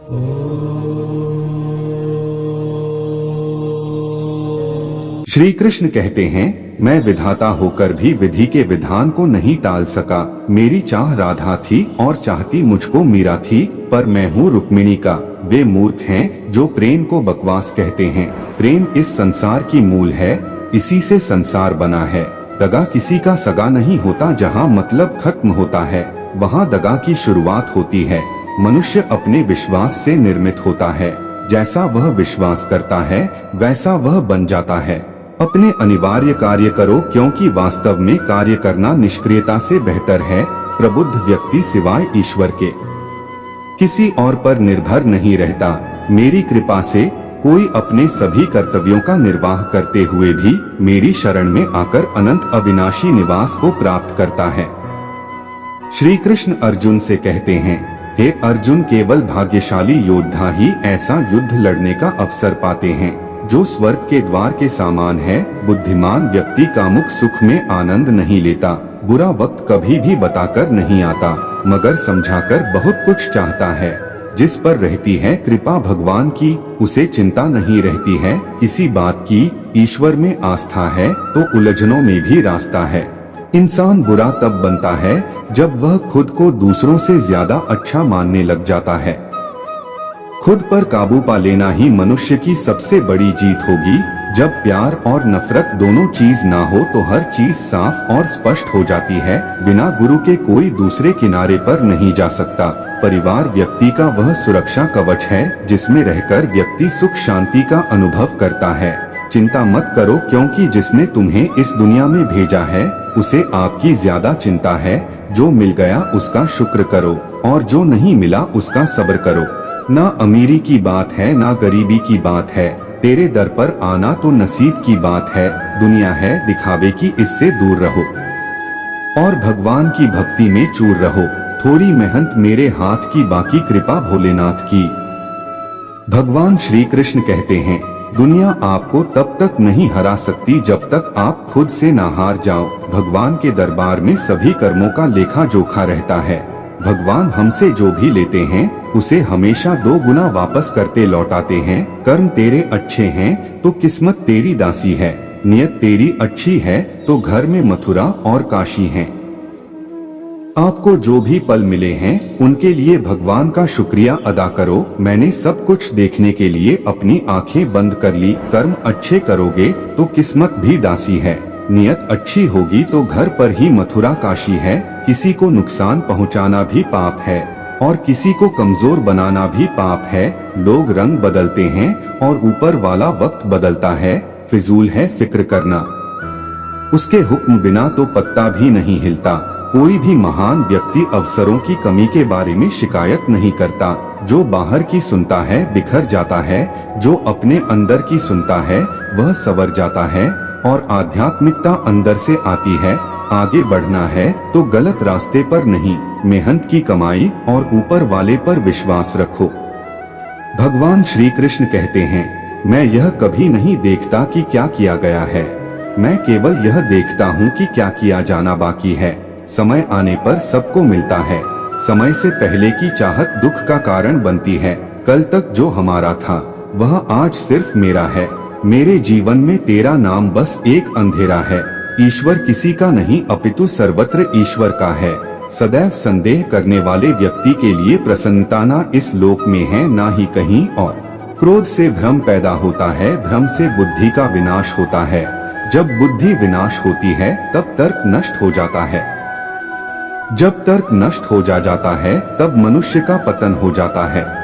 श्री कृष्ण कहते हैं, मैं विधाता होकर भी विधि के विधान को नहीं टाल सका। मेरी चाह राधा थी और चाहती मुझको मीरा थी, पर मैं हूँ रुक्मिणी का। वे मूर्ख हैं जो प्रेम को बकवास कहते हैं। प्रेम इस संसार की मूल है, इसी से संसार बना है। दगा किसी का सगा नहीं होता। जहाँ मतलब खत्म होता है, वहाँ दगा की शुरुआत होती है। मनुष्य अपने विश्वास से निर्मित होता है। जैसा वह विश्वास करता है वैसा वह बन जाता है। अपने अनिवार्य कार्य करो, क्योंकि वास्तव में कार्य करना निष्क्रियता से बेहतर है। प्रबुद्ध व्यक्ति सिवाय ईश्वर के किसी और पर निर्भर नहीं रहता। मेरी कृपा से कोई अपने सभी कर्तव्यों का निर्वाह करते हुए भी मेरी शरण में आकर अनंत अविनाशी निवास को प्राप्त करता है। श्री कृष्ण अर्जुन से कहते हैं, हे अर्जुन, केवल भाग्यशाली योद्धा ही ऐसा युद्ध लड़ने का अवसर पाते हैं जो स्वर्ग के द्वार के समान है। बुद्धिमान व्यक्ति कामुक सुख में आनंद नहीं लेता। बुरा वक्त कभी भी बताकर नहीं आता, मगर समझाकर बहुत कुछ चाहता है। जिस पर रहती है कृपा भगवान की, उसे चिंता नहीं रहती है किसी बात की। ईश्वर में आस्था है तो उलझनों में भी रास्ता है। इंसान बुरा तब बनता है जब वह खुद को दूसरों से ज्यादा अच्छा मानने लग जाता है। खुद पर काबू पा लेना ही मनुष्य की सबसे बड़ी जीत होगी। जब प्यार और नफरत दोनों चीज ना हो तो हर चीज साफ और स्पष्ट हो जाती है। बिना गुरु के कोई दूसरे किनारे पर नहीं जा सकता। परिवार व्यक्ति का वह सुरक्षा कवच है जिसमें रहकर व्यक्ति सुख शांति का अनुभव करता है। चिंता मत करो, क्योंकि जिसने तुम्हें इस दुनिया में भेजा है उसे आपकी ज्यादा चिंता है। जो मिल गया उसका शुक्र करो और जो नहीं मिला उसका सब्र करो। ना अमीरी की बात है ना गरीबी की बात है। तेरे दर पर आना तो नसीब की बात है। दुनिया है दिखावे की, इससे दूर रहो और भगवान की भक्ति में चूर रहो। थोड़ी मेहनत मेरे हाथ की, बाकी कृपा भोलेनाथ की। भगवान श्री कृष्ण कहते हैं, दुनिया आपको तब तक नहीं हरा सकती जब तक आप खुद से ना हार जाओ। भगवान के दरबार में सभी कर्मों का लेखा जोखा रहता है। भगवान हमसे जो भी लेते हैं उसे हमेशा 2 गुना वापस करते लौटाते हैं। कर्म तेरे अच्छे हैं तो किस्मत तेरी दासी है। नियत तेरी अच्छी है तो घर में मथुरा और काशी है। आपको जो भी पल मिले हैं उनके लिए भगवान का शुक्रिया अदा करो। मैंने सब कुछ देखने के लिए अपनी आंखें बंद कर ली। कर्म अच्छे करोगे तो किस्मत भी दासी है। नियत अच्छी होगी तो घर पर ही मथुरा काशी है। किसी को नुकसान पहुंचाना भी पाप है और किसी को कमजोर बनाना भी पाप है। लोग रंग बदलते हैं और ऊपर वाला वक्त बदलता है। फिजूल है फिक्र करना, उसके हुक्म बिना तो पत्ता भी नहीं हिलता। कोई भी महान व्यक्ति अवसरों की कमी के बारे में शिकायत नहीं करता। जो बाहर की सुनता है बिखर जाता है, जो अपने अंदर की सुनता है वह संवर जाता है। और आध्यात्मिकता अंदर से आती है। आगे बढ़ना है तो गलत रास्ते पर नहीं, मेहनत की कमाई और ऊपर वाले पर विश्वास रखो। भगवान श्री कृष्ण कहते हैं, मैं यह कभी नहीं देखता कि क्या किया गया है, मैं केवल यह देखता हूँ कि क्या किया जाना बाकी है। समय आने पर सबको मिलता है। समय से पहले की चाहत दुख का कारण बनती है। कल तक जो हमारा था वह आज सिर्फ मेरा है। मेरे जीवन में तेरा नाम बस एक अंधेरा है। ईश्वर किसी का नहीं अपितु सर्वत्र ईश्वर का है। सदैव संदेह करने वाले व्यक्ति के लिए प्रसन्नता ना इस लोक में है ना ही कहीं और। क्रोध से भ्रम पैदा होता है, भ्रम से बुद्धि का विनाश होता है। जब बुद्धि विनाश होती है तब तर्क नष्ट हो जाता है। जब तर्क नष्ट हो जाता है तब मनुष्य का पतन हो जाता है।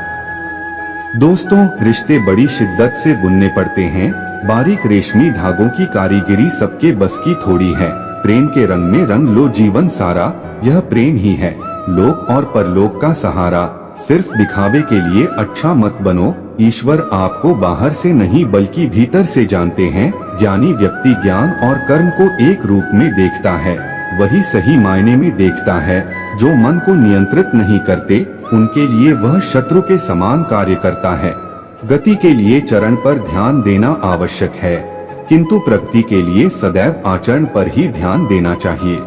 दोस्तों, रिश्ते बड़ी शिद्दत से बुनने पड़ते हैं। बारीक रेशमी धागों की कारीगरी सबके बस की थोड़ी है। प्रेम के रंग में रंग लो जीवन सारा, यह प्रेम ही है लोक और परलोक का सहारा। सिर्फ दिखावे के लिए अच्छा मत बनो। ईश्वर आपको बाहर से नहीं बल्कि भीतर से जानते हैं। ज्ञानी व्यक्ति ज्ञान और कर्म को एक रूप में देखता है, वही सही मायने में देखता है। जो मन को नियंत्रित नहीं करते उनके लिए वह शत्रु के समान कार्य करता है। गति के लिए चरण पर ध्यान देना आवश्यक है, किंतु प्रगति के लिए सदैव आचरण पर ही ध्यान देना चाहिए।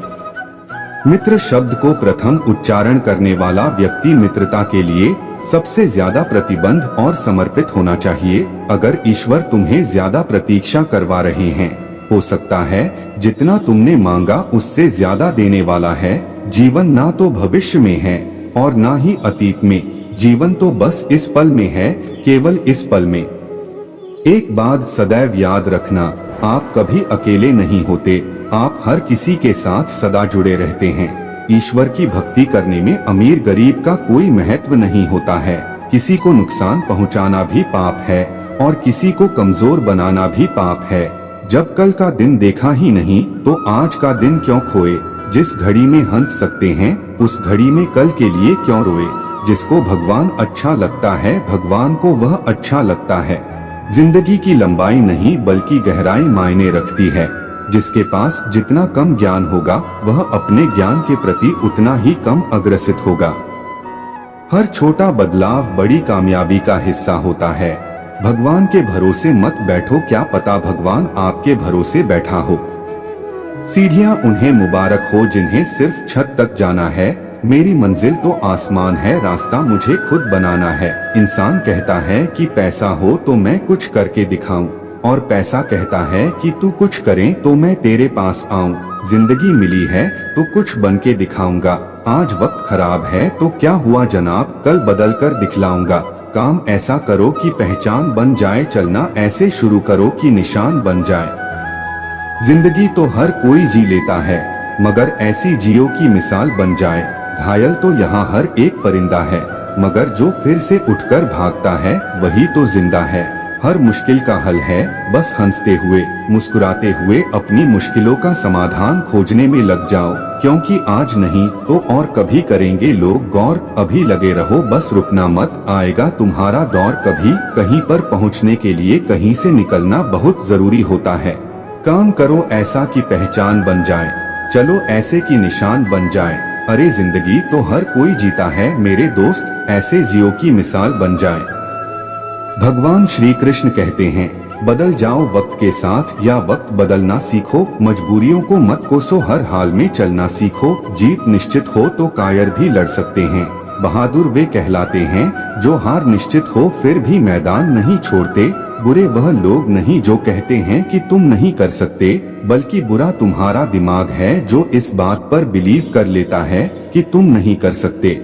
मित्र शब्द को प्रथम उच्चारण करने वाला व्यक्ति मित्रता के लिए सबसे ज्यादा प्रतिबंध और समर्पित होना चाहिए। अगर ईश्वर तुम्हें ज्यादा प्रतीक्षा करवा रहे हैं, हो सकता है जितना तुमने मांगा उससे ज्यादा देने वाला है। जीवन ना तो भविष्य में है और ना ही अतीत में, जीवन तो बस इस पल में है, केवल इस पल में। एक बात सदैव याद रखना, आप कभी अकेले नहीं होते, आप हर किसी के साथ सदा जुड़े रहते हैं। ईश्वर की भक्ति करने में अमीर गरीब का कोई महत्व नहीं होता है। किसी को नुकसान पहुंचाना भी पाप है और किसी को कमजोर बनाना भी पाप है। जब कल का दिन देखा ही नहीं तो आज का दिन क्यों खोए। जिस घड़ी में हंस सकते हैं उस घड़ी में कल के लिए क्यों रोए। जिसको भगवान अच्छा लगता है भगवान को वह अच्छा लगता है। जिंदगी की लंबाई नहीं बल्कि गहराई मायने रखती है। जिसके पास जितना कम ज्ञान होगा वह अपने ज्ञान के प्रति उतना ही कम अग्रसित होगा। हर छोटा बदलाव बड़ी कामयाबी का हिस्सा होता है। भगवान के भरोसे मत बैठो, क्या पता भगवान आपके भरोसे बैठा हो। सीढ़ियां उन्हें मुबारक हो जिन्हें सिर्फ छत तक जाना है। मेरी मंजिल तो आसमान है, रास्ता मुझे खुद बनाना है। इंसान कहता है कि पैसा हो तो मैं कुछ करके दिखाऊं, और पैसा कहता है कि तू कुछ करे तो मैं तेरे पास आऊं। जिंदगी मिली है तो कुछ बन के दिखाऊंगा। आज वक्त खराब है तो क्या हुआ जनाब, कल बदल कर दिखलाऊंगा। काम ऐसा करो कि पहचान बन जाए, चलना ऐसे शुरू करो कि निशान बन जाए। जिंदगी तो हर कोई जी लेता है, मगर ऐसी जियो की मिसाल बन जाए। घायल तो यहाँ हर एक परिंदा है, मगर जो फिर से उठकर भागता है वही तो जिंदा है। हर मुश्किल का हल है बस हंसते हुए मुस्कुराते हुए अपनी मुश्किलों का समाधान खोजने में लग जाओ, क्योंकि आज नहीं तो और कभी करेंगे लोग गौर। अभी लगे रहो बस रुकना मत, आएगा तुम्हारा दौर कभी। कहीं पर पहुंचने के लिए कहीं से निकलना बहुत जरूरी होता है। काम करो ऐसा कि पहचान बन जाए, चलो ऐसे कि निशान बन जाए। अरे जिंदगी तो हर कोई जीता है मेरे दोस्त, ऐसे जियो की मिसाल बन जाए। भगवान श्री कृष्ण कहते हैं, बदल जाओ वक्त के साथ या वक्त बदलना सीखो। मजबूरियों को मत कोसो, हर हाल में चलना सीखो। जीत निश्चित हो तो कायर भी लड़ सकते हैं। बहादुर वे कहलाते हैं जो हार निश्चित हो फिर भी मैदान नहीं छोड़ते। बुरे वह लोग नहीं जो कहते हैं कि तुम नहीं कर सकते, बल्कि बुरा तुम्हारा दिमाग है जो इस बात पर बिलीव कर लेता है कि तुम नहीं कर सकते।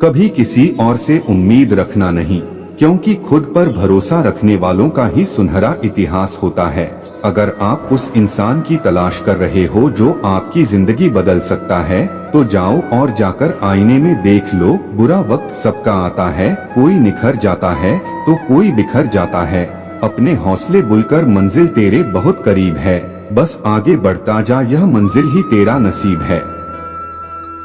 कभी किसी और से उम्मीद रखना नहीं, क्योंकि खुद पर भरोसा रखने वालों का ही सुनहरा इतिहास होता है। अगर आप उस इंसान की तलाश कर रहे हो जो आपकी जिंदगी बदल सकता है, तो जाओ और जाकर आईने में देख लो। बुरा वक्त सबका आता है, कोई निखर जाता है तो कोई बिखर जाता है। अपने हौसले बुलकर मंजिल तेरे बहुत करीब है, बस आगे बढ़ता जा, यह मंजिल ही तेरा नसीब है।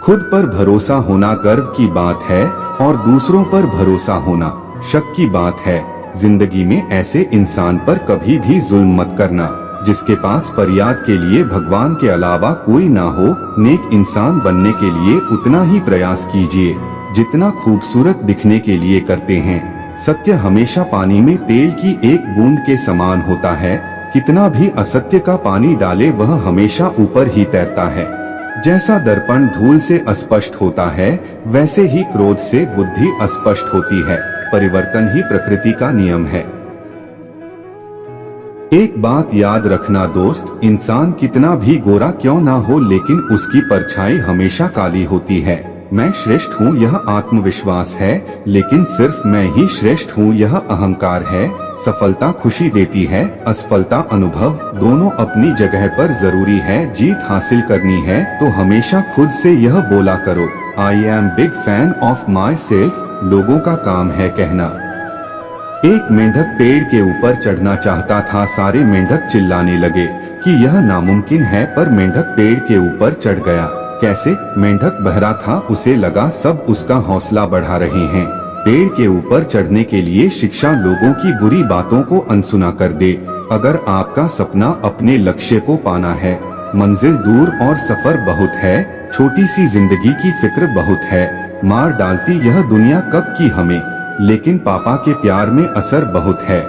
खुद पर भरोसा होना गर्व की बात है और दूसरों पर भरोसा होना शक की बात है। जिंदगी में ऐसे इंसान पर कभी भी जुल्म मत करना जिसके पास फरियाद के लिए भगवान के अलावा कोई ना हो। नेक इंसान बनने के लिए उतना ही प्रयास कीजिए जितना खूबसूरत दिखने के लिए करते हैं। सत्य हमेशा पानी में तेल की एक बूंद के समान होता है। कितना भी असत्य का पानी डाले वह हमेशा ऊपर ही तैरता है। जैसा दर्पण धूल से अस्पष्ट होता है, वैसे ही क्रोध से बुद्धि अस्पष्ट होती है। परिवर्तन ही प्रकृति का नियम है। एक बात याद रखना दोस्त, इंसान कितना भी गोरा क्यों ना हो लेकिन उसकी परछाई हमेशा काली होती है। मैं श्रेष्ठ हूँ यह आत्मविश्वास है, लेकिन सिर्फ मैं ही श्रेष्ठ हूँ यह अहंकार है। सफलता खुशी देती है, असफलता अनुभव, दोनों अपनी जगह पर जरूरी है। जीत हासिल करनी है तो हमेशा खुद से यह बोला करो, I am big fan of my self. लोगों का काम है कहना। एक मेंढक पेड़ के ऊपर चढ़ना चाहता था, सारे मेंढक चिल्लाने लगे कि यह नामुमकिन है, पर मेंढक पेड़ के ऊपर चढ़ गया। कैसे? मेंढक बहरा था, उसे लगा सब उसका हौसला बढ़ा रहे हैं। पेड़ के ऊपर चढ़ने के लिए शिक्षा लोगों की बुरी बातों को अनसुना कर दे। अगर आपका सपना अपने लक्ष्य को पाना है, मंजिल दूर और सफर बहुत है, छोटी सी जिंदगी की फिक्र बहुत है। मार डालती यह दुनिया कब की हमें, लेकिन पापा के प्यार में असर बहुत है।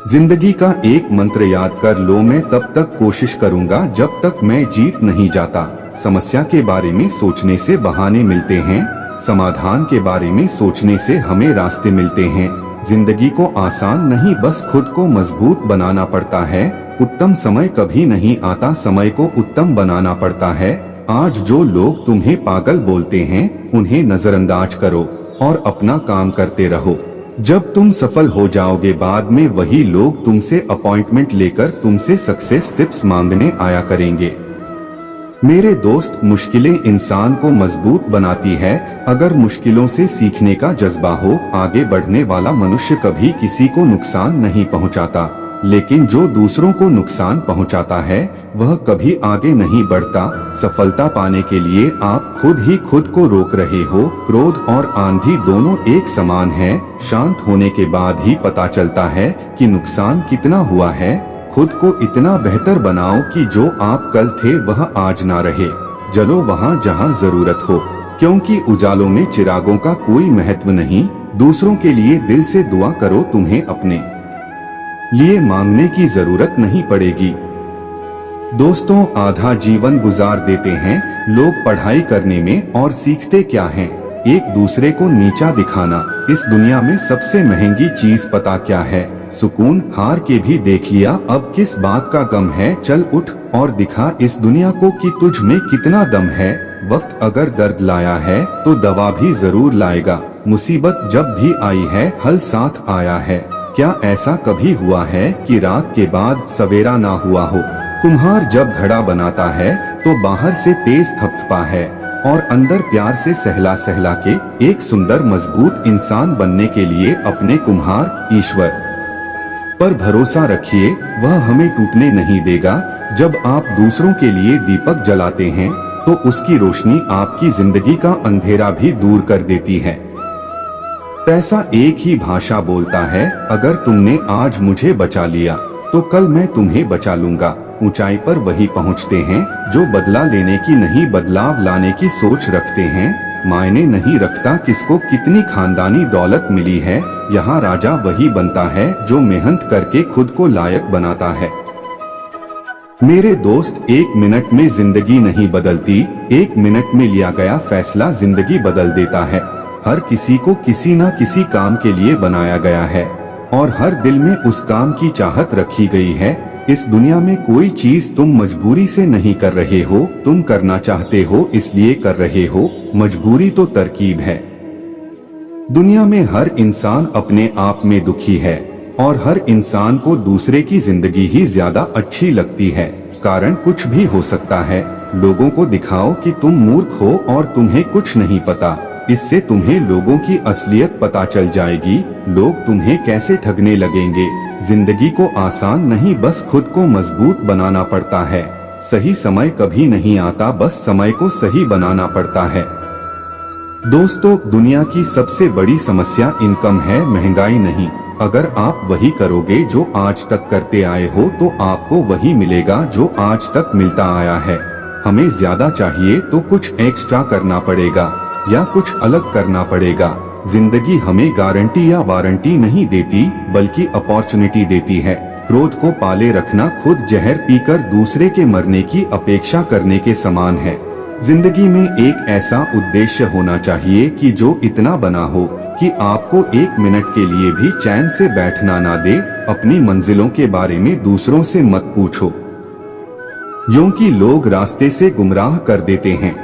जिंदगी का एक मंत्र याद कर लो, मैं तब तक कोशिश करूंगा जब तक मैं जीत नहीं जाता। समस्या के बारे में सोचने से बहाने मिलते हैं, समाधान के बारे में सोचने से हमें रास्ते मिलते हैं। जिंदगी को आसान नहीं, बस खुद को मजबूत बनाना पड़ता है। उत्तम समय कभी नहीं आता, समय को उत्तम बनाना पड़ता है। आज जो लोग तुम्हें पागल बोलते हैं उन्हें नजरअंदाज करो और अपना काम करते रहो। जब तुम सफल हो जाओगे, बाद में वही लोग तुमसे अपॉइंटमेंट लेकर तुमसे सक्सेस टिप्स मांगने आया करेंगे। मेरे दोस्त, मुश्किलें इंसान को मजबूत बनाती है। अगर मुश्किलों से सीखने का जज्बा हो, आगे बढ़ने वाला मनुष्य कभी किसी को नुकसान नहीं पहुंचाता, लेकिन जो दूसरों को नुकसान पहुंचाता है वह कभी आगे नहीं बढ़ता। सफलता पाने के लिए आप खुद ही खुद को रोक रहे हो। क्रोध और आंधी दोनों एक समान है। शांत होने के बाद ही पता चलता है कि नुकसान कितना हुआ है। खुद को इतना बेहतर बनाओ कि जो आप कल थे वह आज ना रहे। जलो वहाँ जहाँ जरूरत हो, क्योंकि उजालों में चिरागों का कोई महत्व नहीं। दूसरों के लिए दिल से दुआ करो, तुम्हें अपने लिए मांगने की जरूरत नहीं पड़ेगी। दोस्तों, आधा जीवन गुजार देते हैं लोग पढ़ाई करने में, और सीखते क्या हैं? एक दूसरे को नीचा दिखाना। इस दुनिया में सबसे महंगी चीज पता क्या है? सुकून। हार के भी देख लिया, अब किस बात का गम है? चल उठ और दिखा इस दुनिया को कि तुझ में कितना दम है। वक्त अगर दर्द लाया है तो दवा भी जरूर लाएगा। मुसीबत जब भी आई है, हल साथ आया है। क्या ऐसा कभी हुआ है कि रात के बाद सवेरा ना हुआ हो? कुम्हार जब घड़ा बनाता है तो बाहर से तेज थपथपा है और अंदर प्यार से सहला सहला के। एक सुंदर मजबूत इंसान बनने के लिए अपने कुम्हार ईश्वर पर भरोसा रखिए, वह हमें टूटने नहीं देगा। जब आप दूसरों के लिए दीपक जलाते हैं तो उसकी रोशनी आपकी जिंदगी का अंधेरा भी दूर कर देती है। पैसा एक ही भाषा बोलता है। अगर तुमने आज मुझे बचा लिया तो कल मैं तुम्हें बचा लूंगा। ऊंचाई पर वही पहुंचते हैं जो बदला लेने की नहीं, बदलाव लाने की सोच रखते हैं। मायने नहीं रखता किसको कितनी खानदानी दौलत मिली है, यहाँ राजा वही बनता है जो मेहनत करके खुद को लायक बनाता है। मेरे दोस्त, एक मिनट में जिंदगी नहीं बदलती, एक मिनट में लिया गया फैसला जिंदगी बदल देता है। हर किसी को किसी न किसी काम के लिए बनाया गया है और हर दिल में उस काम की चाहत रखी गई है। इस दुनिया में कोई चीज तुम मजबूरी से नहीं कर रहे हो, तुम करना चाहते हो इसलिए कर रहे हो। मजबूरी तो तरकीब है। दुनिया में हर इंसान अपने आप में दुखी है और हर इंसान को दूसरे की जिंदगी ही ज्यादा अच्छी लगती है। कारण कुछ भी हो सकता है। लोगों को दिखाओ कि तुम मूर्ख हो और तुम्हें कुछ नहीं पता, इससे तुम्हें लोगों की असलियत पता चल जाएगी। लोग तुम्हें कैसे ठगने लगेंगे। जिंदगी को आसान नहीं, बस खुद को मजबूत बनाना पड़ता है। सही समय कभी नहीं आता, बस समय को सही बनाना पड़ता है। दोस्तों, दुनिया की सबसे बड़ी समस्या इनकम है, महंगाई नहीं। अगर आप वही करोगे जो आज तक करते आए हो तो आपको वही मिलेगा जो आज तक मिलता आया है। हमें ज्यादा चाहिए तो कुछ एक्स्ट्रा करना पड़ेगा या कुछ अलग करना पड़ेगा। जिंदगी हमें गारंटी या वारंटी नहीं देती, बल्कि अपॉर्चुनिटी देती है। क्रोध को पाले रखना खुद जहर पीकर दूसरे के मरने की अपेक्षा करने के समान है। जिंदगी में एक ऐसा उद्देश्य होना चाहिए कि जो इतना बना हो कि आपको एक मिनट के लिए भी चैन से बैठना ना दे। अपनी मंजिलों के बारे में दूसरों से मत पूछो, क्योंकि लोग रास्ते से गुमराह कर देते हैं।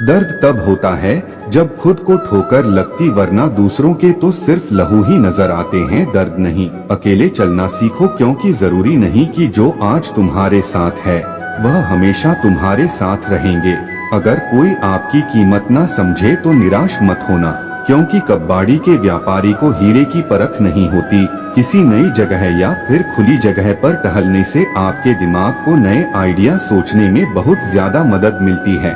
दर्द तब होता है जब खुद को ठोकर लगती, वरना दूसरों के तो सिर्फ लहू ही नजर आते हैं, दर्द नहीं। अकेले चलना सीखो, क्योंकि जरूरी नहीं कि जो आज तुम्हारे साथ है वह हमेशा तुम्हारे साथ रहेंगे। अगर कोई आपकी कीमत ना समझे तो निराश मत होना, क्योंकि कबाड़ी के व्यापारी को हीरे की परख नहीं होती। किसी नई जगह या फिर खुली जगह पर टहलने से आपके दिमाग को नए आइडिया सोचने में बहुत ज्यादा मदद मिलती है।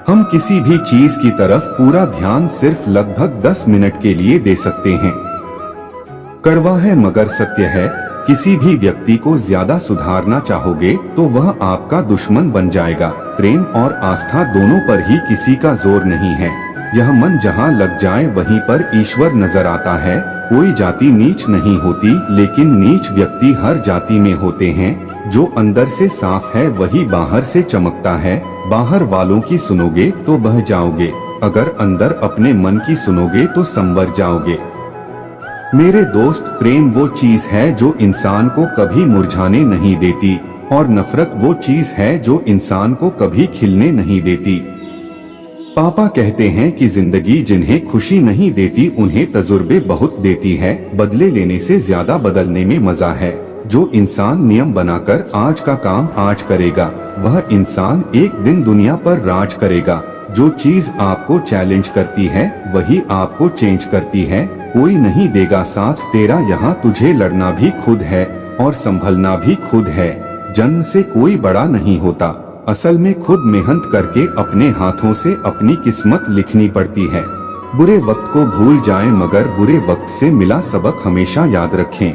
हम किसी भी चीज की तरफ पूरा ध्यान सिर्फ लगभग 10 मिनट के लिए दे सकते हैं। कड़वा है मगर सत्य है, किसी भी व्यक्ति को ज्यादा सुधारना चाहोगे तो वह आपका दुश्मन बन जाएगा। प्रेम और आस्था दोनों पर ही किसी का जोर नहीं है। यह मन जहाँ लग जाए वहीं पर ईश्वर नजर आता है। कोई जाति नीच नहीं होती, लेकिन नीच व्यक्ति हर जाति में होते हैं। जो अंदर से साफ है वही बाहर से चमकता है। बाहर वालों की सुनोगे तो बह जाओगे, अगर अंदर अपने मन की सुनोगे तो संवर जाओगे। मेरे दोस्त, प्रेम वो चीज है जो इंसान को कभी मुरझाने नहीं देती, और नफरत वो चीज है जो इंसान को कभी खिलने नहीं देती। पापा कहते हैं कि जिंदगी जिन्हें खुशी नहीं देती उन्हें तजुर्बे बहुत देती है। बदले लेने से ज्यादा बदलने में मजा है। जो इंसान नियम बनाकर आज का काम आज करेगा, वह इंसान एक दिन दुनिया पर राज करेगा। जो चीज आपको चैलेंज करती है वही आपको चेंज करती है। कोई नहीं देगा साथ तेरा यहाँ, तुझे लड़ना भी खुद है और संभलना भी खुद है। जन्म से कोई बड़ा नहीं होता, असल में खुद मेहनत करके अपने हाथों से अपनी किस्मत लिखनी पड़ती है। बुरे वक्त को भूल जाएं मगर बुरे वक्त से मिला सबक हमेशा याद रखें।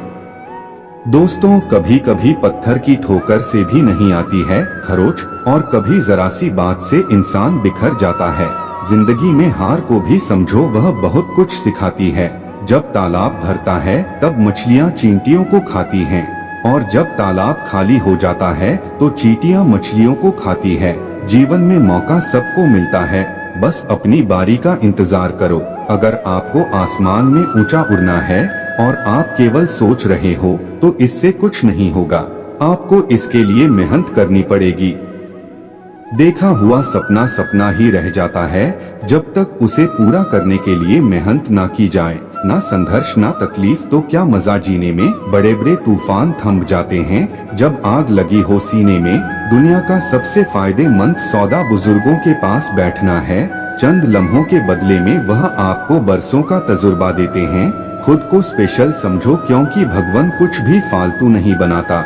दोस्तों, कभी कभी पत्थर की ठोकर से भी नहीं आती है खरोच, और कभी जरा सी बात से इंसान बिखर जाता है। जिंदगी में हार को भी समझो, वह बहुत कुछ सिखाती है। जब तालाब भरता है तब मछलियाँ चींटियों को खाती हैं, और जब तालाब खाली हो जाता है तो चींटियां मछलियों को खाती है। जीवन में मौका सबको मिलता है, बस अपनी बारी का इंतजार करो। अगर आपको आसमान में ऊंचा उड़ना है और आप केवल सोच रहे हो तो इससे कुछ नहीं होगा। आपको इसके लिए मेहनत करनी पड़ेगी। देखा हुआ सपना सपना ही रह जाता है जब तक उसे पूरा करने के लिए मेहनत ना की जाए। ना संघर्ष ना तकलीफ तो क्या मजा जीने में। बड़े बड़े तूफान थम जाते हैं जब आग लगी हो सीने में। दुनिया का सबसे फायदेमंद सौदा बुजुर्गों के पास बैठना है। चंद लम्हों के बदले में वह आपको बरसों का तजुर्बा देते हैं। खुद को स्पेशल समझो, क्योंकि भगवान कुछ भी फालतू नहीं बनाता।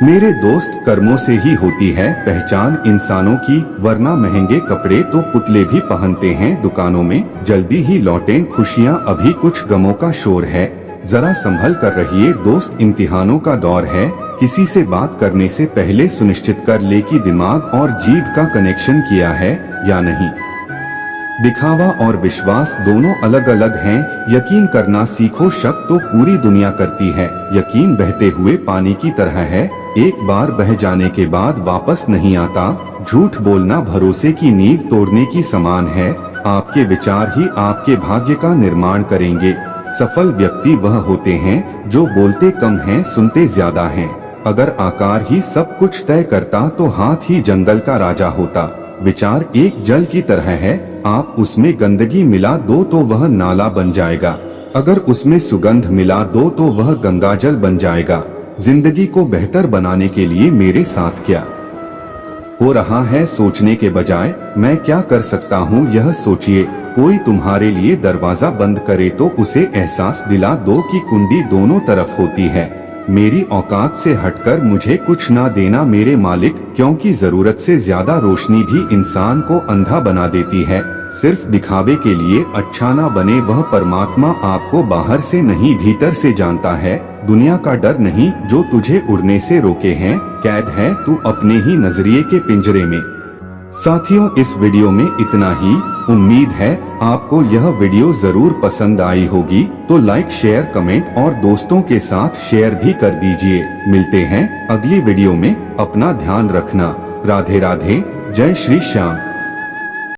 मेरे दोस्त, कर्मों से ही होती है पहचान इंसानों की, वरना महंगे कपड़े तो पुतले भी पहनते हैं दुकानों में। जल्दी ही लौटें खुशियाँ, अभी कुछ गमों का शोर है। जरा संभल कर रहिए दोस्त, इम्तिहानों का दौर है। किसी से बात करने से पहले सुनिश्चित कर ले कि दिमाग और जीभ का कनेक्शन किया है या नहीं। दिखावा और विश्वास दोनों अलग अलग हैं। यकीन करना सीखो, शक तो पूरी दुनिया करती है। यकीन बहते हुए पानी की तरह है, एक बार बह जाने के बाद वापस नहीं आता। झूठ बोलना भरोसे की नींव तोड़ने की समान है। आपके विचार ही आपके भाग्य का निर्माण करेंगे। सफल व्यक्ति वह होते हैं जो बोलते कम हैं, सुनते ज्यादा हैं। अगर आकार ही सब कुछ तय करता तो हाथ ही जंगल का राजा होता। विचार एक जल की तरह है, आप उसमें गंदगी मिला दो तो वह नाला बन जाएगा। अगर उसमें सुगंध मिला दो तो वह गंगाजल बन जाएगा। जिंदगी को बेहतर बनाने के लिए मेरे साथ क्या हो रहा है सोचने के बजाय मैं क्या कर सकता हूँ यह सोचिए। कोई तुम्हारे लिए दरवाजा बंद करे तो उसे एहसास दिला दो कि कुंडी दोनों तरफ होती है। मेरी औकात से हटकर मुझे कुछ ना देना मेरे मालिक, क्योंकि जरूरत से ज्यादा रोशनी भी इंसान को अंधा बना देती है। सिर्फ दिखावे के लिए अच्छा ना बने, वह परमात्मा आपको बाहर से नहीं भीतर से जानता है। दुनिया का डर नहीं जो तुझे उड़ने से रोके हैं, कैद है तू अपने ही नजरिए के पिंजरे में। साथियों, इस वीडियो में इतना ही। उम्मीद है आपको यह वीडियो जरूर पसंद आई होगी, तो लाइक शेयर कमेंट और दोस्तों के साथ शेयर भी कर दीजिए। मिलते हैं अगली वीडियो में, अपना ध्यान रखना। राधे राधे, जय श्री श्याम।